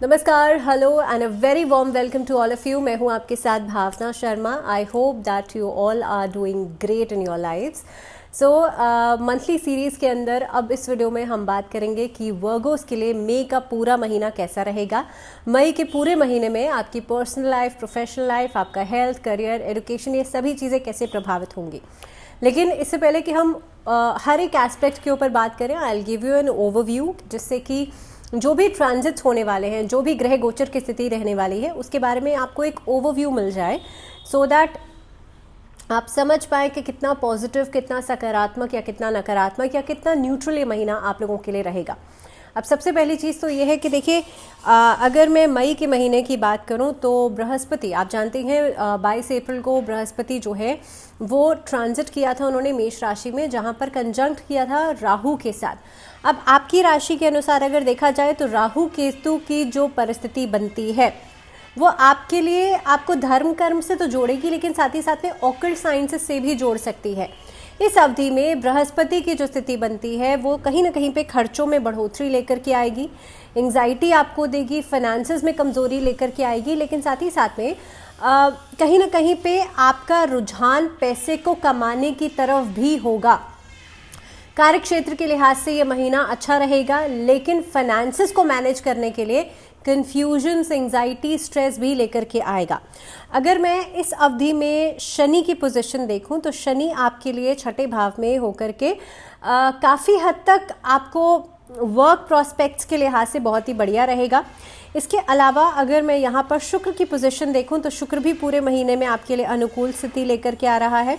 नमस्कार, hello and a very warm welcome to all of you. मैं हूं आपके साथ Bhavna Sharma. I hope that you all are doing great in your lives. So monthly series के अंदर अब इस वीडियो में हम बात करेंगे कि वर्गोस के लिए मई का पूरा महीना कैसा रहेगा। मई के पूरे महीने में आपकी पर्सनल लाइफ, प्रोफेशनल लाइफ, आपका हेल्थ, करियर, एजुकेशन, ये सभी चीज़ें कैसे प्रभावित होंगी। लेकिन इससे पहले कि हम हर एक एस्पेक्ट के ऊपर बात करें, I will give you an overview, जिससे कि जो भी ट्रांजिट्स होने वाले हैं, जो भी ग्रह गोचर की स्थिति रहने वाली है, उसके बारे में आपको एक ओवरव्यू मिल जाए, सो दैट आप समझ पाए कि कितना पॉजिटिव, कितना सकारात्मक या कितना नकारात्मक या कितना न्यूट्रल ये महीना आप लोगों के लिए रहेगा। अब सबसे पहली चीज़ तो ये है कि देखिए, अगर मैं मई के महीने की बात करूं तो बृहस्पति, आप जानते हैं 22 अप्रैल को बृहस्पति जो है वो ट्रांजिट किया था उन्होंने मेष राशि में, जहां पर कंजंक्ट किया था राहु के साथ। अब आपकी राशि के अनुसार अगर देखा जाए तो राहु केतु की जो परिस्थिति बनती है वो आपके लिए, आपको धर्म कर्म से तो जोड़ेगी, लेकिन साथ ही साथ में ऑकल्ट साइंसेस से भी जोड़ सकती है। इस अवधि में बृहस्पति की जो स्थिति बनती है वो कहीं ना कहीं पे खर्चों में बढ़ोतरी लेकर के आएगी, एंग्जाइटी आपको देगी, फाइनेंसेस में कमजोरी लेकर के आएगी, लेकिन साथ ही साथ में कहीं ना कहीं पे आपका रुझान पैसे को कमाने की तरफ भी होगा। कार्य क्षेत्र के लिहाज से ये महीना अच्छा रहेगा, लेकिन फाइनेंसेस को मैनेज करने के लिए कंफ्यूजन, एंग्जाइटी, स्ट्रेस भी लेकर के आएगा। अगर मैं इस अवधि में शनि की पोजीशन देखूं तो शनि आपके लिए छठे भाव में होकर के काफ़ी हद तक आपको वर्क प्रॉस्पेक्ट्स के लिहाज से बहुत ही बढ़िया रहेगा। इसके अलावा अगर मैं यहाँ पर शुक्र की पोजीशन देखूं तो शुक्र भी पूरे महीने में आपके लिए अनुकूल स्थिति लेकर के आ रहा है,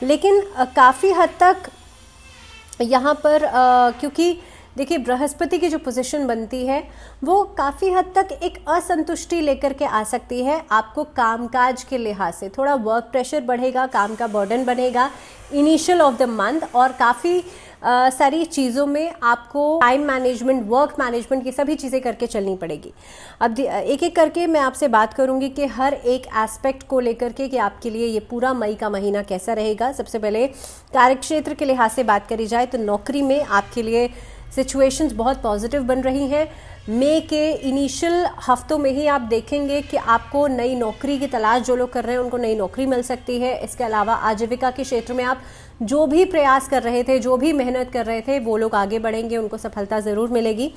लेकिन काफ़ी हद तक यहाँ पर क्योंकि देखिए बृहस्पति की जो पोजीशन बनती है वो काफ़ी हद तक एक असंतुष्टि लेकर के आ सकती है। आपको कामकाज के लिहाज से थोड़ा वर्क प्रेशर बढ़ेगा, काम का बर्डन बनेगा इनिशियल ऑफ द मंथ, और काफ़ी सारी चीज़ों में आपको टाइम मैनेजमेंट, वर्क मैनेजमेंट, की सभी चीज़ें करके चलनी पड़ेगी। अब एक एक करके मैं आपसे बात करूंगी कि हर एक एस्पेक्ट को लेकर के कि आपके लिए ये पूरा मई का महीना कैसा रहेगा। सबसे पहले कार्यक्षेत्र के लिहाज से बात करी जाए तो नौकरी में आपके लिए सिचुएशंस बहुत पॉजिटिव बन रही हैं। मई के इनिशियल हफ्तों में ही आप देखेंगे कि आपको नई नौकरी की तलाश जो लोग कर रहे हैं उनको नई नौकरी मिल सकती है। इसके अलावा आजीविका के क्षेत्र में आप जो भी प्रयास कर रहे थे, जो भी मेहनत कर रहे थे, वो लोग आगे बढ़ेंगे, उनको सफलता ज़रूर मिलेगी।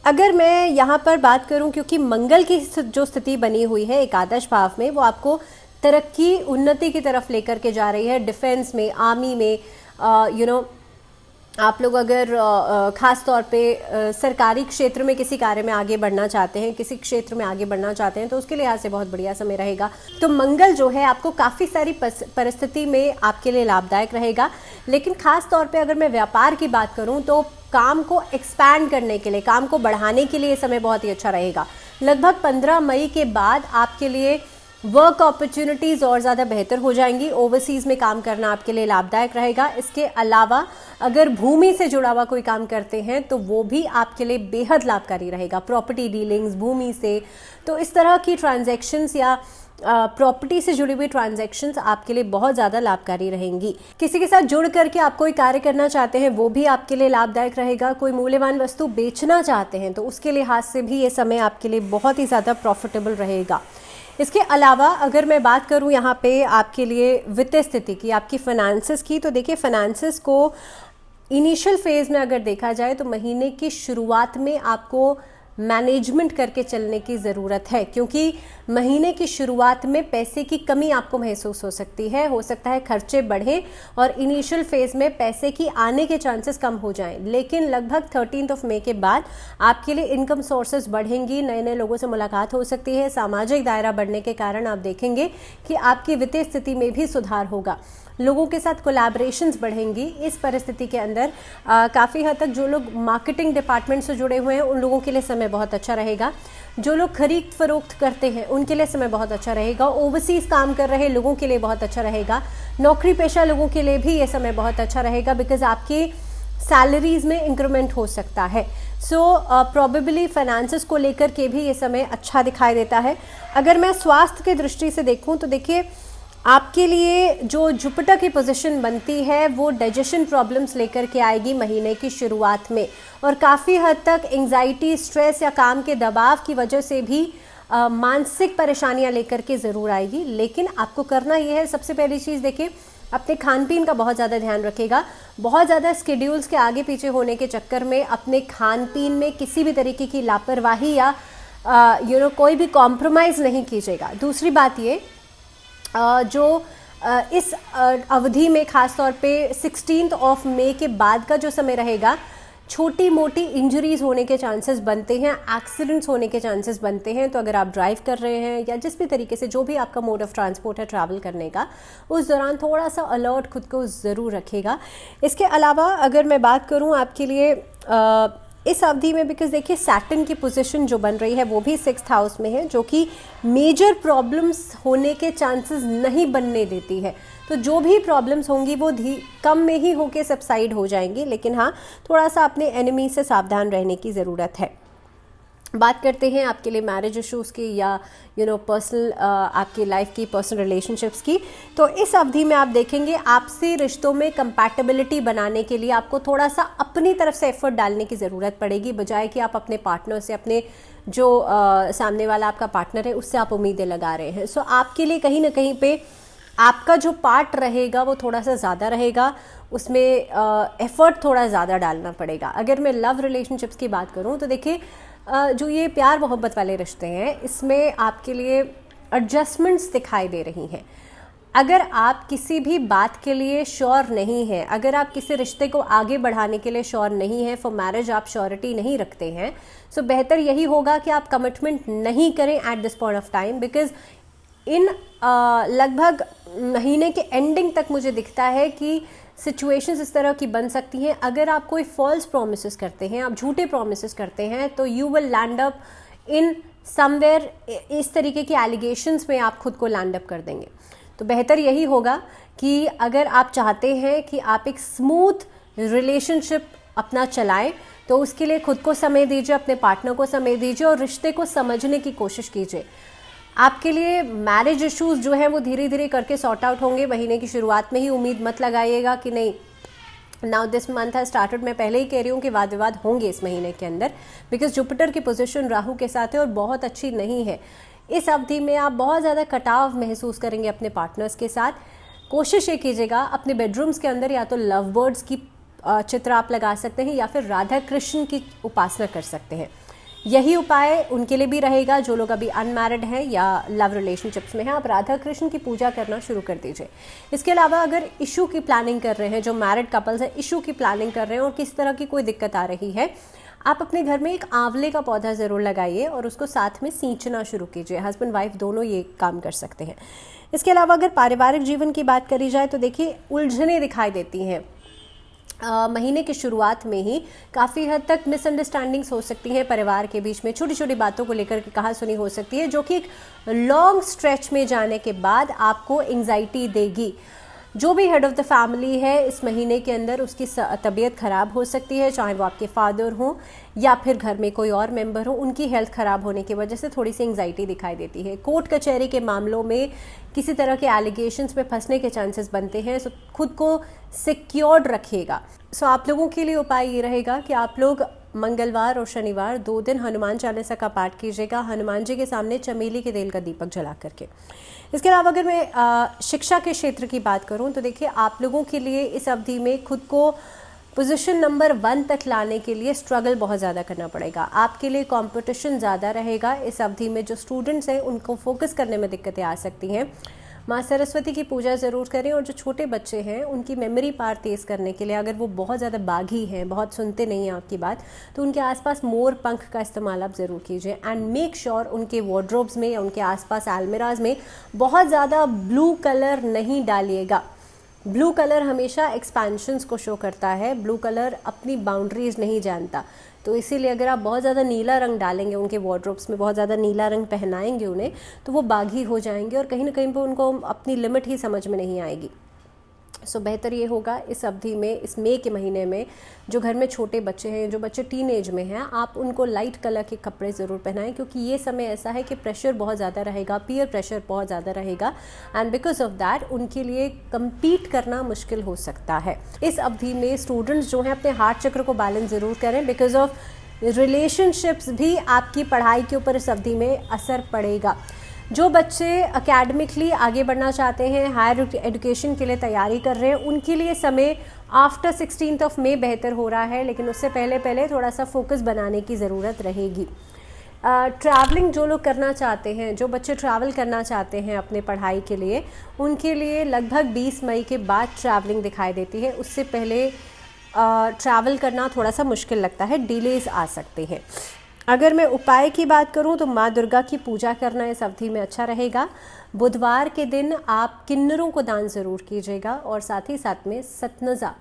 अगर मैं यहाँ पर बात करूँ, क्योंकि मंगल की जो स्थिति बनी हुई है एकादश भाव में, वो आपको तरक्की, उन्नति की तरफ लेकर के जा रही है। डिफेंस में, आर्मी में, आप लोग अगर खास तौर पे सरकारी क्षेत्र में किसी कार्य में आगे बढ़ना चाहते हैं, किसी क्षेत्र में आगे बढ़ना चाहते हैं, तो उसके लिहाज से बहुत बढ़िया समय रहेगा। तो मंगल जो है आपको काफ़ी सारी परिस्थिति में आपके लिए लाभदायक रहेगा। लेकिन खास तौर पे अगर मैं व्यापार की बात करूं तो काम को एक्सपैंड करने के लिए, काम को बढ़ाने के लिए ये समय बहुत ही अच्छा रहेगा। लगभग 15 मई के बाद आपके लिए वर्क अपॉर्चुनिटीज़ और ज़्यादा बेहतर हो जाएंगी। ओवरसीज़ में काम करना आपके लिए लाभदायक रहेगा। इसके अलावा अगर भूमि से जुड़ा हुआ कोई काम करते हैं तो वो भी आपके लिए बेहद लाभकारी रहेगा। प्रॉपर्टी डीलिंग्स, भूमि से, तो इस तरह की ट्रांजैक्शंस या प्रॉपर्टी से जुड़ी हुई ट्रांजैक्शंस आपके लिए बहुत ज़्यादा लाभकारी रहेंगी। किसी के साथ जुड़ करके आप कोई कार्य करना चाहते हैं वो भी आपके लिए लाभदायक रहेगा। कोई मूल्यवान वस्तु बेचना चाहते हैं तो उसके लिहाज से भी ये समय आपके लिए बहुत ही ज़्यादा प्रॉफिटेबल रहेगा। इसके अलावा अगर मैं बात करूं यहाँ पे आपके लिए वित्तीय स्थिति की, आपकी फाइनेंसेस की, तो देखिए फाइनेंसेस को इनिशियल फेज में अगर देखा जाए तो महीने की शुरुआत में आपको मैनेजमेंट करके चलने की ज़रूरत है, क्योंकि महीने की शुरुआत में पैसे की कमी आपको महसूस हो सकती है। हो सकता है खर्चे बढ़ें और इनिशियल फेज में पैसे की आने के चांसेस कम हो जाएं, लेकिन लगभग 13 मई के बाद आपके लिए इनकम सोर्सेज बढ़ेंगी, नए नए लोगों से मुलाकात हो सकती है। सामाजिक दायरा बढ़ने के कारण आप देखेंगे कि आपकी वित्तीय स्थिति में भी सुधार होगा। लोगों के साथ कोलैबोरेशंस बढ़ेंगी। इस परिस्थिति के अंदर काफ़ी हद तक जो लोग मार्केटिंग डिपार्टमेंट से जुड़े हुए हैं उन लोगों के लिए समय बहुत अच्छा रहेगा। जो लोग खरीद फरोख्त करते हैं उनके लिए समय बहुत अच्छा रहेगा। ओवरसीज़ काम कर रहे लोगों के लिए बहुत अच्छा रहेगा। नौकरी पेशा लोगों के लिए भी ये समय बहुत अच्छा रहेगा, बिकॉज आपकी सैलरीज में इंक्रीमेंट हो सकता है। सो प्रोबेबली फाइनेंसेस को लेकर के भी ये समय अच्छा दिखाई देता है। अगर मैं स्वास्थ्य की दृष्टि से देखूँ तो देखिए आपके लिए जो जुपिटर की पोजीशन बनती है वो डाइजेशन प्रॉब्लम्स लेकर के आएगी महीने की शुरुआत में, और काफ़ी हद तक एंजाइटी, स्ट्रेस या काम के दबाव की वजह से भी मानसिक परेशानियां लेकर के ज़रूर आएगी। लेकिन आपको करना ये है, सबसे पहली चीज़ देखिए, अपने खान पीन का बहुत ज़्यादा ध्यान रखिएगा। बहुत ज़्यादा स्केड्यूल्स के आगे पीछे होने के चक्कर में अपने खान पीन में किसी भी तरीके की लापरवाही या कोई भी कॉम्प्रोमाइज़ नहीं कीजिएगा। दूसरी बात ये, जो इस अवधि में ख़ास तौर पे 16 मई के बाद का जो समय रहेगा, छोटी मोटी इंजरीज होने के चांसेस बनते हैं, एक्सीडेंट्स होने के चांसेस बनते हैं। तो अगर आप ड्राइव कर रहे हैं या जिस भी तरीके से जो भी आपका मोड ऑफ ट्रांसपोर्ट है ट्रैवल करने का, उस दौरान थोड़ा सा अलर्ट खुद को ज़रूर रखिएगा। इसके अलावा अगर मैं बात करूं आपके लिए इस अवधि में, बिकॉज देखिए सैटर्न की पोजीशन जो बन रही है वो भी 6th हाउस में है, जो कि मेजर प्रॉब्लम्स होने के चांसेस नहीं बनने देती है। तो जो भी प्रॉब्लम्स होंगी वो कम में ही होके सबसाइड हो जाएंगी, लेकिन हाँ थोड़ा सा अपने एनिमी से सावधान रहने की ज़रूरत है। बात करते हैं आपके लिए मैरिज इश्यूज़ की या पर्सनल आपकी लाइफ की पर्सनल रिलेशनशिप्स की। तो इस अवधि में आप देखेंगे आपसी रिश्तों में कंपैटिबिलिटी बनाने के लिए आपको थोड़ा सा अपनी तरफ से एफर्ट डालने की ज़रूरत पड़ेगी, बजाय कि आप अपने पार्टनर से, अपने जो सामने वाला आपका पार्टनर है उससे आप उम्मीदें लगा रहे हैं। सो आपके लिए कहीं ना कहीं पे आपका जो पार्ट रहेगा वो थोड़ा सा ज़्यादा रहेगा, उसमें एफर्ट थोड़ा ज़्यादा डालना पड़ेगा। अगर मैं लव रिलेशनशिप्स की बात करूँ तो देखिए जो ये प्यार मोहब्बत वाले रिश्ते हैं इसमें आपके लिए एडजस्टमेंट्स दिखाई दे रही हैं। अगर आप किसी भी बात के लिए श्योर नहीं हैं, अगर आप किसी रिश्ते को आगे बढ़ाने के लिए श्योर नहीं हैं, फॉर मैरिज आप श्योरिटी नहीं रखते हैं, सो बेहतर यही होगा कि आप कमिटमेंट नहीं करें at this point of time. Because in लगभग महीने के एंडिंग तक मुझे दिखता है कि सिचुएशंस इस तरह की बन सकती हैं। अगर आप कोई फॉल्स प्रोमिसेस करते हैं, आप झूठे प्रोमिसेस करते हैं, तो you will land up in somewhere, इस तरीके की एलिगेशंस में आप खुद को लैंड अप कर देंगे। तो बेहतर यही होगा कि अगर आप चाहते हैं कि आप एक स्मूथ रिलेशनशिप अपना चलाएं, तो उसके लिए खुद को समय दीजिए, अपने पार्टनर को समय दीजिए और रिश्ते को समझने की कोशिश कीजिए। आपके लिए मैरिज इश्यूज जो हैं वो धीरे धीरे करके सॉर्ट आउट होंगे महीने की शुरुआत में ही। उम्मीद मत लगाइएगा कि नहीं now this month has started, मैं पहले ही कह रही हूँ कि वाद विवाद होंगे इस महीने के अंदर, बिकॉज जुपिटर की पोजीशन राहु के साथ है और बहुत अच्छी नहीं है। इस अवधि में आप बहुत ज़्यादा कटाव महसूस करेंगे अपने पार्टनर्स के साथ। कोशिश ये कीजिएगा अपने बेडरूम्स के अंदर या तो लव बर्ड्स की चित्र आप लगा सकते हैं या फिर राधा कृष्ण की उपासना कर सकते हैं। यही उपाय उनके लिए भी रहेगा जो लोग अभी अनमैरिड हैं या लव रिलेशनशिप्स में हैं। आप राधा कृष्ण की पूजा करना शुरू कर दीजिए। इसके अलावा अगर इशू की प्लानिंग कर रहे हैं, जो मैरिड कपल्स हैं इशू की प्लानिंग कर रहे हैं और किस तरह की कोई दिक्कत आ रही है, आप अपने घर में एक आंवले का पौधा ज़रूर लगाइए और उसको साथ में सींचना शुरू कीजिए। हस्बैंड वाइफ दोनों ये काम कर सकते हैं। इसके अलावा अगर पारिवारिक जीवन की बात करी जाए तो देखिए उलझनें दिखाई देती हैं। महीने की शुरुआत में ही काफ़ी हद तक मिसअंडरस्टैंडिंग्स हो सकती हैं परिवार के बीच में, छोटी छोटी बातों को लेकर के कहा सुनी हो सकती है, जो कि एक लॉन्ग स्ट्रेच में जाने के बाद आपको एंजाइटी देगी। जो भी हेड ऑफ द फैमिली है इस महीने के अंदर उसकी तबीयत ख़राब हो सकती है, चाहे वो आपके फादर हों या फिर घर में कोई और मेंबर हो, उनकी हेल्थ ख़राब होने की वजह से थोड़ी सी एंजाइटी दिखाई देती है। कोर्ट कचहरी के मामलों में किसी तरह के एलिगेशंस में फंसने के चांसेस बनते हैं, सो खुद को सिक्योर्ड रखिएगा। सो आप लोगों के लिए उपाय ये रहेगा कि आप लोग मंगलवार और शनिवार 2 दिन हनुमान चालीसा का पाठ कीजिएगा, हनुमान जी के सामने चमेली के तेल का दीपक जला करके। इसके अलावा अगर मैं शिक्षा के क्षेत्र की बात करूं तो देखिए आप लोगों के लिए इस अवधि में खुद को पोजीशन नंबर 1 तक लाने के लिए स्ट्रगल बहुत ज़्यादा करना पड़ेगा। आपके लिए कंपटीशन ज़्यादा रहेगा इस अवधि में। जो स्टूडेंट्स हैं उनको फोकस करने में दिक्कतें आ सकती हैं। माँ सरस्वती की पूजा ज़रूर करें और जो छोटे बच्चे हैं उनकी मेमोरी पावर तेज़ करने के लिए, अगर वो बहुत ज़्यादा बागी हैं, बहुत सुनते नहीं हैं आपकी बात, तो उनके आसपास मोर पंख का इस्तेमाल आप ज़रूर कीजिए। एंड मेक श्योर उनके वार्डरोब्स में या उनके आसपास अलमीराज में बहुत ज़्यादा ब्लू कलर नहीं डालिएगा। ब्लू कलर हमेशा एक्सपेंशंस को शो करता है, ब्लू कलर अपनी बाउंड्रीज नहीं जानता। तो इसीलिए अगर आप बहुत ज़्यादा नीला रंग डालेंगे उनके वार्डरोब्स में, बहुत ज़्यादा नीला रंग पहनाएंगे उन्हें, तो वो बागी हो जाएंगे और कहीं ना कहीं पर उनको अपनी लिमिट ही समझ में नहीं आएगी। सो बेहतर ये होगा इस अवधि में, इस मई के महीने में, जो घर में छोटे बच्चे हैं, जो बच्चे टीनेज में हैं, आप उनको लाइट कलर के कपड़े ज़रूर पहनाएं, क्योंकि ये समय ऐसा है कि प्रेशर बहुत ज़्यादा रहेगा, पीयर प्रेशर बहुत ज़्यादा रहेगा, एंड बिकॉज ऑफ दैट उनके लिए कम्पीट करना मुश्किल हो सकता है। इस अवधि में स्टूडेंट्स जो हैं अपने हार्ट चक्र को बैलेंस ज़रूर करें, बिकॉज ऑफ रिलेशनशिप्स भी आपकी पढ़ाई के ऊपर इस अवधि में असर पड़ेगा। जो बच्चे एकेडमिकली आगे बढ़ना चाहते हैं, हायर एजुकेशन के लिए तैयारी कर रहे हैं, उनके लिए समय आफ्टर 16 मई बेहतर हो रहा है, लेकिन उससे पहले थोड़ा सा फोकस बनाने की ज़रूरत रहेगी। ट्रैवलिंग जो लोग करना चाहते हैं, जो बच्चे ट्रैवल करना चाहते हैं अपने पढ़ाई के लिए, उनके लिए लगभग 20 मई के बाद ट्रैवलिंग दिखाई देती है। उससे पहले ट्रैवल करना थोड़ा सा मुश्किल लगता है, डिलेज आ सकते हैं। अगर मैं उपाय की बात करूं तो माँ दुर्गा की पूजा करना इस अवधि में अच्छा रहेगा। बुधवार के दिन आप किन्नरों को दान ज़रूर कीजिएगा, और साथ ही साथ में सतनज़ा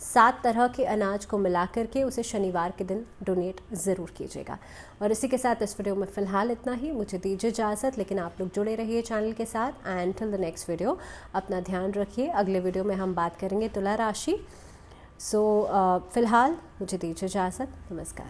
7 तरह के अनाज को मिला करके उसे शनिवार के दिन डोनेट ज़रूर कीजिएगा। और इसी के साथ इस वीडियो में फ़िलहाल इतना ही। मुझे दीजिए इजाज़त, लेकिन आप लोग जुड़े रहिए चैनल के साथ। And till the next video अपना ध्यान रखिए। अगले वीडियो में हम बात करेंगे तुला राशि। सो फ़िलहाल मुझे दीजिए इजाज़त। नमस्कार।